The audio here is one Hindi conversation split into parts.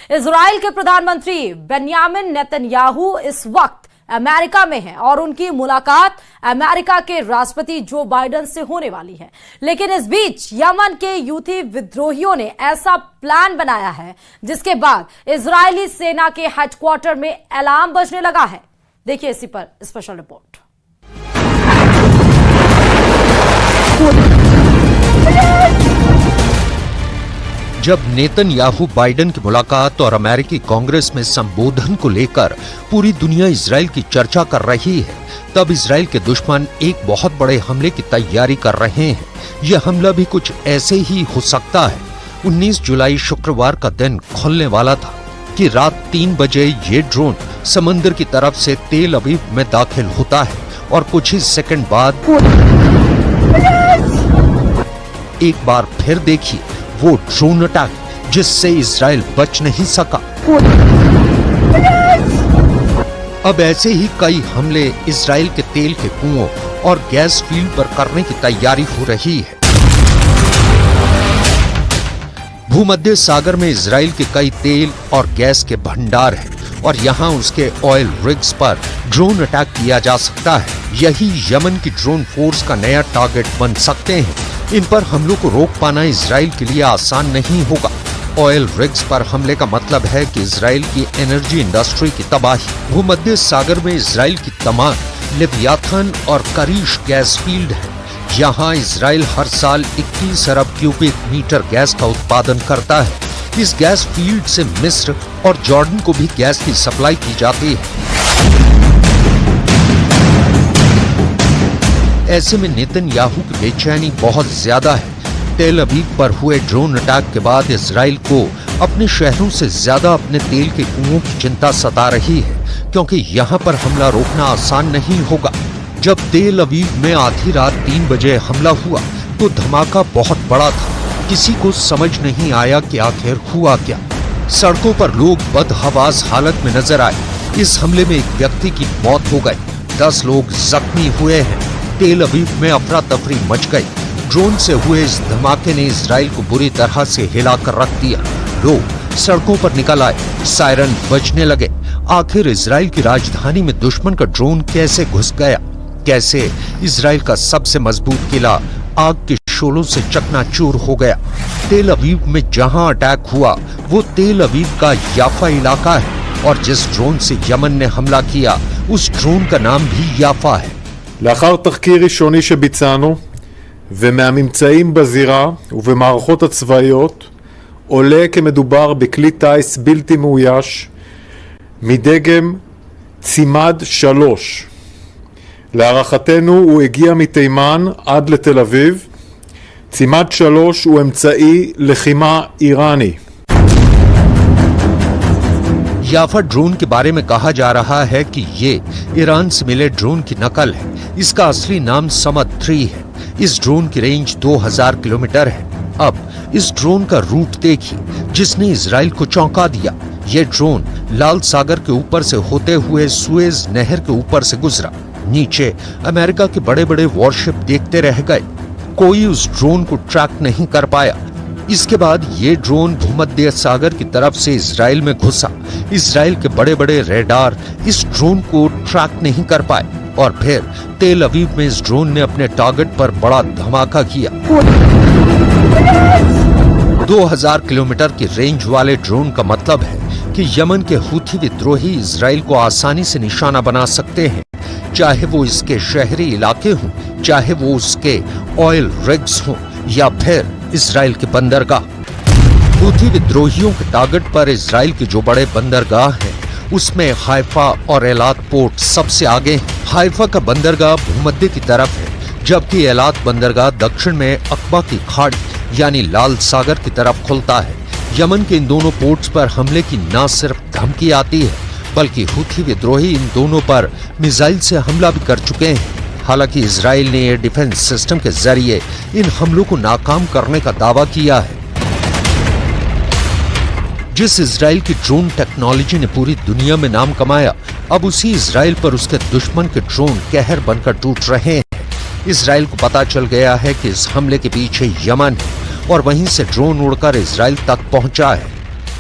इजराइल के प्रधानमंत्री बेंयामिन नेतन्याहू इस वक्त अमेरिका में है और उनकी मुलाकात अमेरिका के राष्ट्रपति जो बाइडेन से होने वाली है। लेकिन इस बीच यमन के यूथी विद्रोहियों ने ऐसा प्लान बनाया है जिसके बाद इजरायली सेना के हेडक्वार्टर में अलार्म बजने लगा है। देखिए इसी पर स्पेशल रिपोर्ट। जब नेतन्याहू बाइडेन की मुलाकात और अमेरिकी कांग्रेस में संबोधन को लेकर पूरी दुनिया इजराइल की चर्चा कर रही है, तब इजराइल के दुश्मन एक बहुत बड़े हमले की तैयारी कर रहे हैं। यह हमला भी कुछ ऐसे ही हो सकता है। 19 जुलाई शुक्रवार का दिन खुलने वाला था कि रात 3 बजे ये ड्रोन समंदर की तरफ से तेल अवीव में दाखिल होता है और कुछ ही सेकंड बाद एक बार फिर देखिए वो ड्रोन अटैक जिससे इजराइल बच नहीं सका। अब ऐसे ही कई हमले इजराइल के तेल के कुओं और गैस फील्ड पर करने की तैयारी हो रही है। भूमध्य सागर में इजराइल के कई तेल और गैस के भंडार हैं और यहां उसके ऑयल रिग्स पर ड्रोन अटैक किया जा सकता है। यही यमन की ड्रोन फोर्स का नया टारगेट बन सकते हैं। इन पर हमलों को रोक पाना इजराइल के लिए आसान नहीं होगा। ऑयल रिग्स पर हमले का मतलब है कि इजराइल की एनर्जी इंडस्ट्री की तबाही। भूमध्य सागर में इजराइल की तमाम लिव्याथन और करीश गैस फील्ड है। यहाँ इजराइल हर साल 21 अरब क्यूबिक मीटर गैस का उत्पादन करता है। इस गैस फील्ड से मिस्र और जॉर्डन को भी गैस की सप्लाई की जाती है। ऐसे में नेतन्याहू की बेचैनी बहुत ज्यादा है। तेल अवीव पर हुए ड्रोन अटैक के बाद इजराइल को अपने शहरों से ज्यादा अपने तेल के कुओं की चिंता सता रही है, क्योंकि यहाँ पर हमला रोकना आसान नहीं होगा। जब तेल अवीव में आधी रात 3 बजे हमला हुआ तो धमाका बहुत बड़ा था। किसी को समझ नहीं आया कि आखिर हुआ क्या। सड़कों पर लोग बदहवास हालत में नजर आए। इस हमले में एक व्यक्ति की मौत हो गई, 10 लोग जख्मी हुए हैं। तेल अवीव में अफरा तफरी मच गई। ड्रोन से हुए इस धमाके ने इजराइल को बुरी तरह से हिलाकर रख दिया। लोग सड़कों पर निकल आए, सायरन बजने लगे। आखिर इजराइल की राजधानी में दुश्मन का ड्रोन कैसे घुस गया? कैसे इजराइल का सबसे मजबूत किला आग के शोलों से चकनाचूर हो गया? तेल अवीव में जहां अटैक हुआ वो तेल अवीव का याफा इलाका है और जिस ड्रोन से यमन ने हमला किया उस ड्रोन का नाम भी याफा है। לאחר תחקיר ראשוני שביצענו ומהממצאים בזירה ובמערכות הצבאיות עולה כי מדובר בכלי טיס בלתי מאויש מדגם צימד 3. להערכתנו הוא הגיע מתימן עד לתל אביב. צימד 3 הוא אמצעי לחימה איראני. याफा ड्रोन के बारे में कहा जा रहा है कि ये ईरान से मिले ड्रोन की नकल है। इसका असली नाम समद 3 है। इस ड्रोन की रेंज 2000 किलोमीटर है। अब इस ड्रोन का रूट देखिए जिसने इजराइल को चौंका दिया। ये ड्रोन लाल सागर के ऊपर से होते हुए सुएज नहर के ऊपर से गुजरा। नीचे अमेरिका के बड़े बड़े वॉरशिप देखते रह गए। कोई उस ड्रोन को ट्रैक नहीं कर पाया। इसके बाद ये ड्रोन भूमध्य सागर की तरफ से इजराइल में घुसा। इजराइल के बड़े बड़े रेडार इस ड्रोन को ट्रैक नहीं कर पाए और फिर तेल अवीव में इस ड्रोन ने अपने टारगेट पर बड़ा धमाका किया। 2000 किलोमीटर की रेंज वाले ड्रोन का मतलब है कि यमन के हूथी विद्रोही इजराइल को आसानी से निशाना बना सकते हैं, चाहे वो इसके शहरी इलाके हों, चाहे वो उसके ऑयल रिग्स हों या फिर इजराइल के बंदरगाह। हूथी विद्रोहियों के टारगेट पर इजराइल के जो बड़े बंदरगाह हैं उसमें हाइफा और एलात पोर्ट सबसे आगे हैं। हाइफा का बंदरगाह भूमध्य की तरफ है, जबकि एलात बंदरगाह दक्षिण में अकबा की खाड़ी यानी लाल सागर की तरफ खुलता है। यमन के इन दोनों पोर्ट्स पर हमले की न सिर्फ धमकी आती है बल्कि हूथी विद्रोही इन दोनों पर मिसाइल से हमला भी कर चुके हैं। हालांकि इजराइल ने एयर डिफेंस सिस्टम के जरिए इन हमलों को नाकाम करने का दावा किया है। जिस इजराइल की ड्रोन टेक्नोलॉजी ने पूरी दुनिया में नाम कमाया, अब उसी इजराइल पर उसके दुश्मन के ड्रोन कहर बनकर टूट रहे हैं। इजराइल को पता चल गया है कि इस हमले के पीछे यमन है और वहीं से ड्रोन उड़कर इजराइल तक पहुंचा है।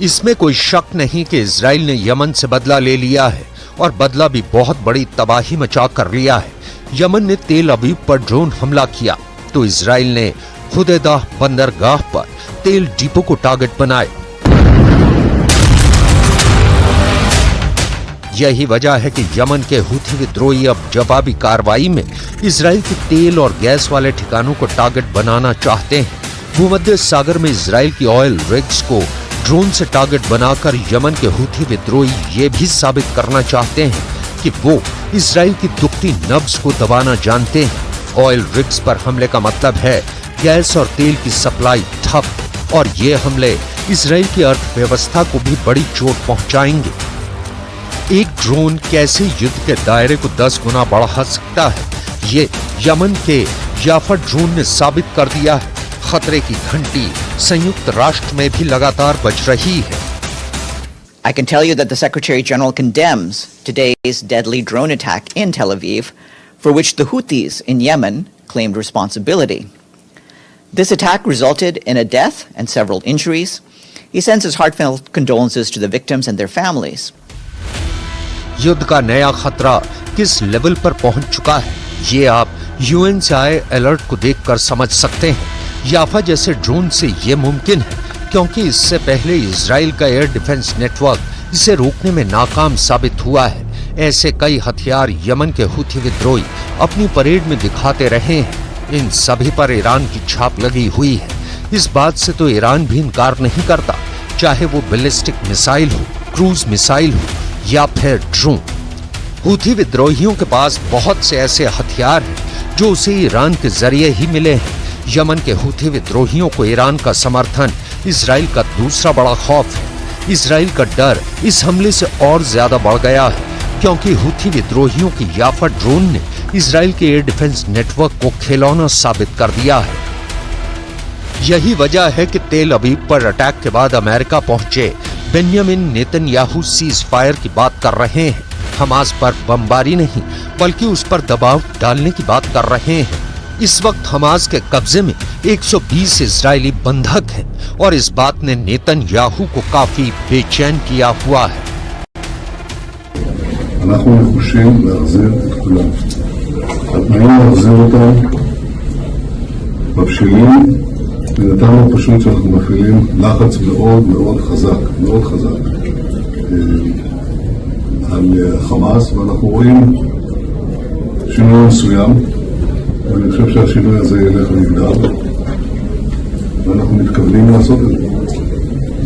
इसमें कोई शक नहीं कि इजराइल ने यमन से बदला ले लिया है और बदला भी बहुत बड़ी तबाही मचा कर लिया है। यमन ने तेल अवीव पर ड्रोन हमला किया तो इजराइल ने हुदैदा बंदरगाह पर तेल डिपो को टारगेट बनाया। यही वजह है कि यमन के हूथी विद्रोही अब जवाबी कार्रवाई में इजराइल के तेल और गैस वाले ठिकानों को टारगेट बनाना चाहते हैं। भूमध्य सागर में इजराइल की ऑयल रिग्स को ड्रोन से टारगेट बनाकर यमन के हूथी विद्रोही ये भी साबित करना चाहते हैं कि वो इजराइल की दुखती नब्ज को दबाना जानते हैं। ऑयल रिग्स पर हमले का मतलब है गैस और तेल की सप्लाई ठप, और ये हमले इजराइल की अर्थव्यवस्था को भी बड़ी चोट पहुंचाएंगे। एक ड्रोन कैसे युद्ध के दायरे को 10 गुना बढ़ा सकता है, ये यमन के याफा ड्रोन ने साबित कर दिया है। खतरे की घंटी संयुक्त राष्ट्र में भी लगातार बज रही है। I can tell you that the Secretary General condemns today's deadly drone attack in Tel Aviv, for which the Houthis in Yemen claimed responsibility. This attack resulted in a death and several injuries. He sends his heartfelt condolences to the victims and their families. युद्ध का नया खतरा किस लेवल पर पहुंच चुका है, ये आप यूएन से आए अलर्ट को देखकर समझ सकते हैं। याफा जैसे ड्रोन से ये मुमकिन है क्योंकि इससे पहले इजराइल का एयर डिफेंस नेटवर्क इसे रोकने में नाकाम साबित हुआ है। ऐसे कई हथियार यमन के हूथी विद्रोही अपनी परेड में दिखाते रहे हैं। इन सभी पर ईरान की छाप लगी हुई है। इस बात से तो ईरान भी इनकार नहीं करता, चाहे वो बैलिस्टिक मिसाइल हो, क्रूज मिसाइल हो या फिर ड्रोन। हूथी विद्रोहियों के पास बहुत से ऐसे हथियार हैं जो उसे ईरान के जरिए ही मिले हैं। यमन के हूथी विद्रोहियों को ईरान का समर्थन इजराइल का दूसरा बड़ा खौफ है। इजराइल का डर इस हमले से और ज्यादा बढ़ गया है क्योंकि हूथी विद्रोहियों की याफा ड्रोन ने इजराइल के एयर डिफेंस नेटवर्क को खिलौना साबित कर दिया है। यही वजह है कि तेल अवीव पर अटैक के बाद अमेरिका पहुंचे बेंजामिन नेतन्याहू सीज फायर की बात कर रहे हैं। हमास पर बमबारी नहीं बल्कि उस पर दबाव डालने की बात कर रहे हैं। इस वक्त हमास के कब्जे में 120 इजरायली बंधक हैं और इस बात ने नेतन्याहू को काफी बेचैन किया हुआ है। אנחנו נחושים להחזיר את כולם. התנאים להחזיר אותם מבשילים, ונתנו פשוט שאנחנו מפעילים לחץ מאוד מאוד חזק על חמאס, ואנחנו רואים שינוי מסוים, ואני חושב שהשינוי הזה ילך ויגדל, ואנחנו מתכוונים לעשות את זה.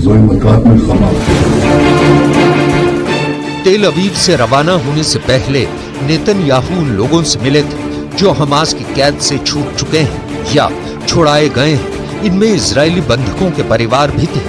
זוהי מטרת מלחמה. तेल अवीव से रवाना होने से पहले नेतन्याहू उन लोगों से मिले थे जो हमास की कैद से छूट चुके हैं या छुड़ाए गए हैं। इनमें इजरायली बंधकों के परिवार भी थे।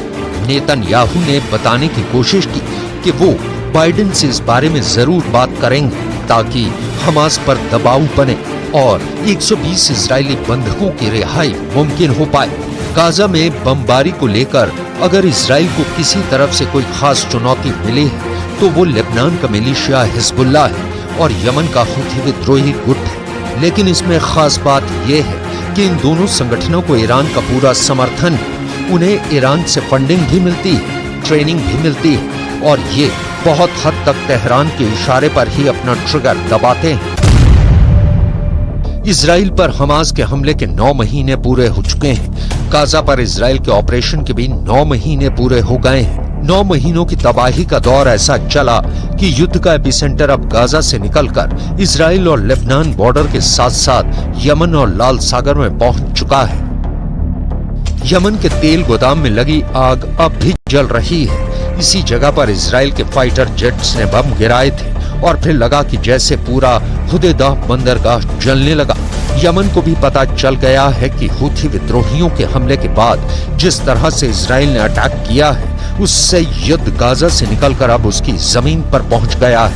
नेतन्याहू ने बताने की कोशिश की कि वो बाइडेन से इस बारे में जरूर बात करेंगे ताकि हमास पर दबाव बने और 120 इजरायली बंधकों की रिहाई मुमकिन हो पाए। गाजा में बमबारी को लेकर अगर इजराइल को किसी तरफ से कोई खास चुनौती मिली है तो वो लेबनान का मिलिशिया हिजबुल्लाह है और यमन का हूथी विद्रोही गुट है। लेकिन इसमें खास बात यह है कि इन दोनों संगठनों को ईरान का पूरा समर्थन है। उन्हें ईरान से फंडिंग भी मिलती है, ट्रेनिंग भी मिलती है और ये बहुत हद तक तेहरान के इशारे पर ही अपना ट्रिगर दबाते हैं। इजराइल पर हमास के हमले के 9 महीने पूरे हो चुके हैं। गाजा पर इजराइल के ऑपरेशन के भी 9 महीने पूरे हो गए हैं। 9 महीनों की तबाही का दौर ऐसा चला कि युद्ध का एपिसेंटर अब गाजा से निकलकर इजराइल और लेबनान बॉर्डर के साथ साथ यमन और लाल सागर में पहुंच चुका है। यमन के तेल गोदाम में लगी आग अब भी जल रही है। इसी जगह पर इजराइल के फाइटर जेट्स ने बम गिराए थे और फिर लगा कि जैसे पूरा हुदैदा बंदरगाह जलने लगा। यमन को भी पता चल गया है कि हूथी विद्रोहियों के हमले के बाद जिस तरह से इजराइल ने अटैक किया है उससे युद्ध गाजा से निकलकर अब उसकी जमीन पर पहुंच गया है।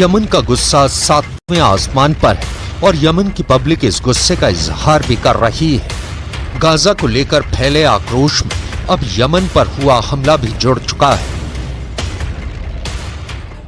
यमन का गुस्सा 7वें आसमान पर है और यमन की पब्लिक इस गुस्से का इजहार भी कर रही है। गाजा को लेकर फैले आक्रोश में अब यमन पर हुआ हमला भी जुड़ चुका है।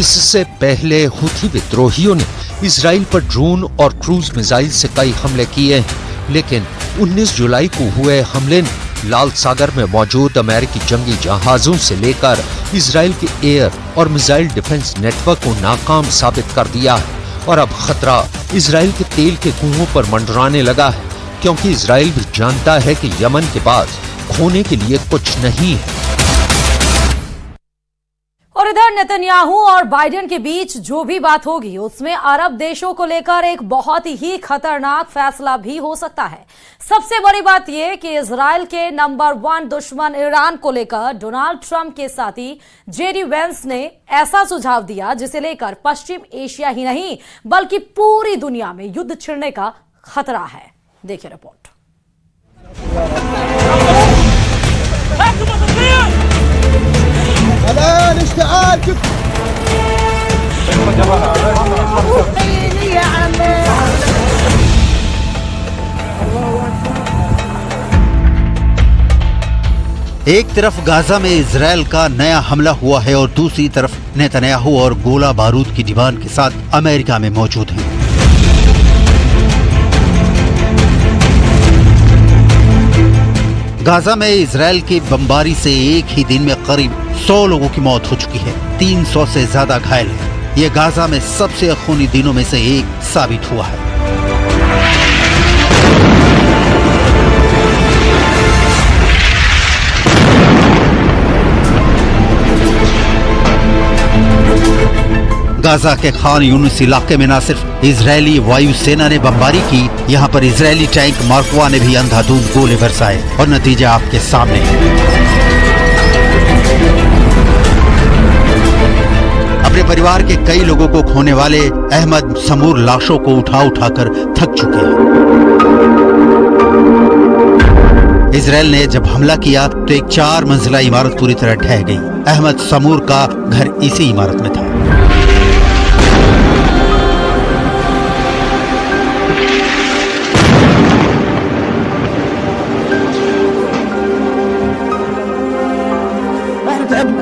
इससे पहले हुथी विद्रोहियों ने इजराइल पर ड्रोन और क्रूज मिसाइल से कई हमले किए हैं, लेकिन 19 जुलाई को हुए हमले ने लाल सागर में मौजूद अमेरिकी जंगी जहाजों से लेकर इजराइल के एयर और मिसाइल डिफेंस नेटवर्क को नाकाम साबित कर दिया है। और अब खतरा इजराइल के तेल के कुओं पर मंडराने लगा है, क्योंकि इजराइल भी जानता है कि यमन के पास खोने के लिए कुछ नहीं है। और इधर नेतन्याहू और बाइडेन के बीच जो भी बात होगी उसमें अरब देशों को लेकर एक बहुत ही खतरनाक फैसला भी हो सकता है। सबसे बड़ी बात यह कि इजराइल के नंबर 1 दुश्मन ईरान को लेकर डोनाल्ड ट्रंप के साथी जेडी वेंस ने ऐसा सुझाव दिया जिसे लेकर पश्चिम एशिया ही नहीं बल्कि पूरी दुनिया में युद्ध छिड़ने का खतरा है। देखिए रिपोर्ट। एक तरफ गाजा में इजराइल का नया हमला हुआ है और दूसरी तरफ नेतन्याहू और गोला बारूद की डिमांड के साथ अमेरिका में मौजूद हैं। गाजा में इजराइल की बमबारी से एक ही दिन में करीब 100 लोगों की मौत हो चुकी है, 300 से ज्यादा घायल हैं। ये गाजा में सबसे खूनी दिनों में से एक साबित हुआ है। गाजा के खान यूनिस इलाके में न सिर्फ इजरायली वायुसेना ने बमबारी की, यहाँ पर इजरायली टैंक मार्कवा ने भी अंधाधुंध गोले बरसाए और नतीजा आपके सामने है। अपने परिवार के कई लोगों को खोने वाले अहमद समूर लाशों को उठा उठाकर थक चुके हैं। इजरायल ने जब हमला किया तो एक 4 मंजिला इमारत पूरी तरह ढह गई। अहमद समूर का घर इसी इमारत में था।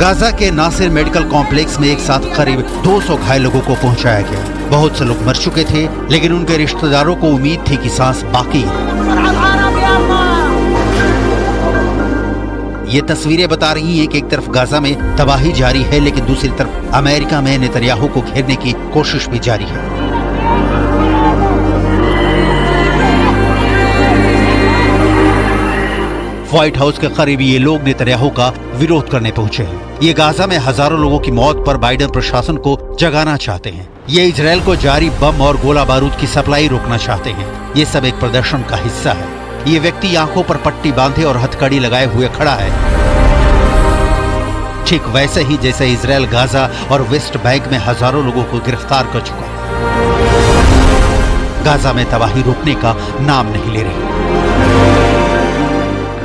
गाजा के नासिर मेडिकल कॉम्प्लेक्स में एक साथ करीब 200 घायल लोगों को पहुंचाया गया। बहुत से लोग मर चुके थे, लेकिन उनके रिश्तेदारों को उम्मीद थी कि सांस बाकी है। ये तस्वीरें बता रही हैं कि एक तरफ गाजा में तबाही जारी है, लेकिन दूसरी तरफ अमेरिका में नेतन्याहू को घेरने की कोशिश भी जारी है। व्हाइट हाउस के करीब ये लोग नेतन्याहू का विरोध करने पहुंचे हैं। ये गाजा में हजारों लोगों की मौत पर बाइडेन प्रशासन को जगाना चाहते हैं। ये इजरायल को जारी बम और गोला बारूद की सप्लाई रोकना चाहते हैं। ये सब एक प्रदर्शन का हिस्सा है। ये व्यक्ति आंखों पर पट्टी बांधे और हथकड़ी लगाए हुए खड़ा है, ठीक वैसे ही जैसे इजरायल गाजा और वेस्ट बैंक में हजारों लोगों को गिरफ्तार कर चुका है। गाजा में तबाही रोकने का नाम नहीं ले रही।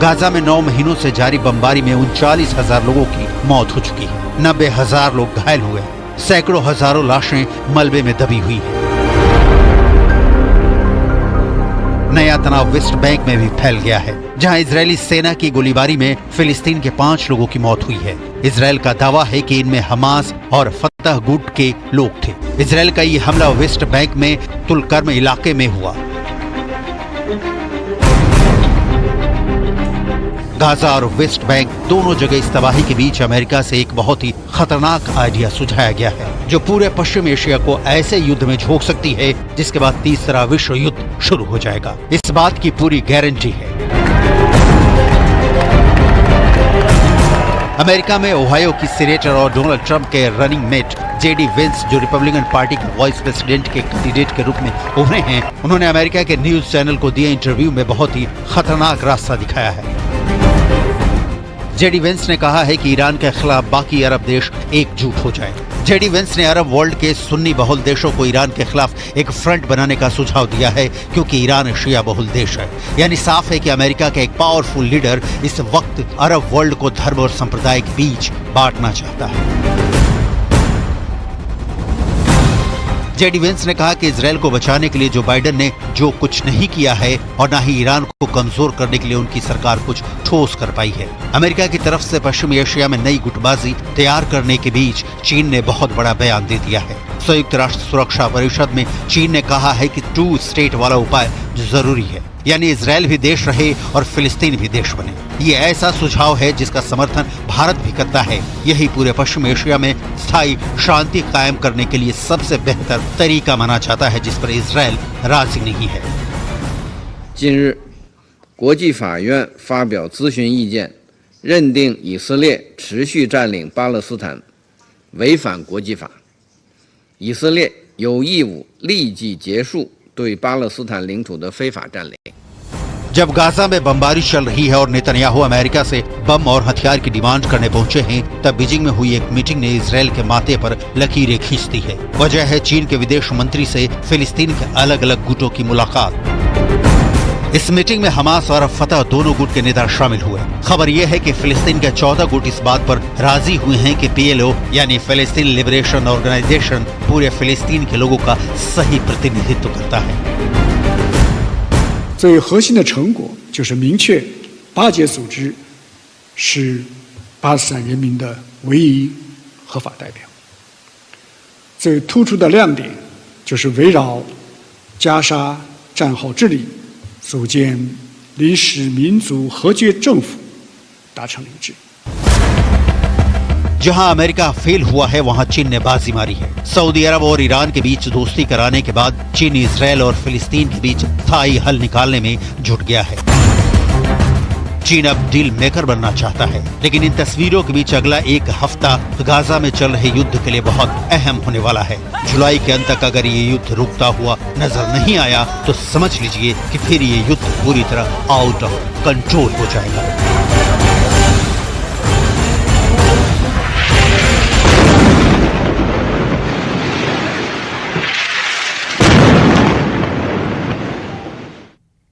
गाजा में 9 महीनों से जारी बमबारी में 39,000 लोगों की मौत हो चुकी है। 90,000 लोग घायल हुए। सैकड़ों हजारों लाशें मलबे में दबी हुई हैं। नया तनाव वेस्ट बैंक में भी फैल गया है, जहां इजरायली सेना की गोलीबारी में फिलिस्तीन के 5 लोगों की मौत हुई है। इजराइल का दावा है कि इनमें हमास और फतह गुट के लोग थे। इजराइल का ये हमला वेस्ट बैंक में तुलकर्म इलाके में हुआ। गाजा और वेस्ट बैंक दोनों जगह इस तबाही के बीच अमेरिका से एक बहुत ही खतरनाक आइडिया सुझाया गया है, जो पूरे पश्चिम एशिया को ऐसे युद्ध में झोंक सकती है जिसके बाद तीसरा विश्व युद्ध शुरू हो जाएगा। इस बात की पूरी गारंटी है। अमेरिका में ओहायो की सीनेटर और डोनाल्ड ट्रंप के रनिंग मेट जेडी वेंस, जो रिपब्लिकन पार्टी के वाइस प्रेसिडेंट के कैंडिडेट के रूप में उभरे हैं, उन्होंने अमेरिका के न्यूज चैनल को दिए इंटरव्यू में बहुत ही खतरनाक रास्ता दिखाया है। जेडी वेंस ने कहा है कि ईरान के खिलाफ बाकी अरब देश एकजुट हो जाए। जेडी वेंस ने अरब वर्ल्ड के सुन्नी बहुल देशों को ईरान के खिलाफ एक फ्रंट बनाने का सुझाव दिया है, क्योंकि ईरान शिया बहुल देश है। यानी साफ है कि अमेरिका का एक पावरफुल लीडर इस वक्त अरब वर्ल्ड को धर्म और संप्रदाय के बीच बांटना चाहता है। जेडी वेंस ने कहा कि इजराइल को बचाने के लिए जो बाइडेन ने जो कुछ नहीं किया है और न ही ईरान को कमजोर करने के लिए उनकी सरकार कुछ ठोस कर पाई है। अमेरिका की तरफ से पश्चिमी एशिया में नई गुटबाजी तैयार करने के बीच चीन ने बहुत बड़ा बयान दे दिया है। संयुक्त राष्ट्र सुरक्षा परिषद में चीन ने कहा है कि 2 स्टेट वाला उपाय जरूरी है, यानी इजराइल भी देश रहे और फिलिस्तीन भी देश बने। ये ऐसा सुझाव है जिसका समर्थन भारत भी करता है। यही पूरे पश्चिम एशिया में स्थायी शांति कायम करने के लिए सबसे बेहतर तरीका माना जाता है, जिस पर इजराइल राजी नहीं है। 近日，国际法院发表咨询意见，认定以色列持续占领巴勒斯坦违反国际法，以色列有义务立即结束对巴勒斯坦领土的非法占领。 जब गाजा में बमबारी चल रही है और नेतन्याहू अमेरिका से बम और हथियार की डिमांड करने पहुंचे हैं, तब बीजिंग में हुई एक मीटिंग ने इजराइल के माथे पर लकीरें खींच दी है। वजह है चीन के विदेश मंत्री से फिलिस्तीन के अलग अलग गुटों की मुलाकात। इस मीटिंग में हमास और फतह दोनों गुट के नेता शामिल हुए। खबर यह है कि फिलिस्तीन के 14 गुट इस बात पर राजी हुए हैं कि PLO यानी फिलिस्तीन लिबरेशन ऑर्गेनाइजेशन पूरे फिलिस्तीन के लोगों का सही प्रतिनिधित्व करता है। 最核心的成果就是明确巴解组织是巴勒斯坦人民的唯一合法代表。最突出的亮点就是围绕加沙战后治理，组建临时民族和解政府达成了一致。 जहां अमेरिका फेल हुआ है, वहां चीन ने बाजी मारी है। सऊदी अरब और ईरान के बीच दोस्ती कराने के बाद चीन इजराइल और फिलिस्तीन के बीच स्थायी हल निकालने में जुट गया है। चीन अब डील मेकर बनना चाहता है, लेकिन इन तस्वीरों के बीच अगला एक हफ्ता गाजा में चल रहे युद्ध के लिए बहुत अहम होने वाला है। जुलाई के अंत तक अगर ये युद्ध रुकता हुआ नजर नहीं आया तो समझ लीजिए कि फिर ये युद्ध पूरी तरह आउट ऑफ कंट्रोल हो जाएगा।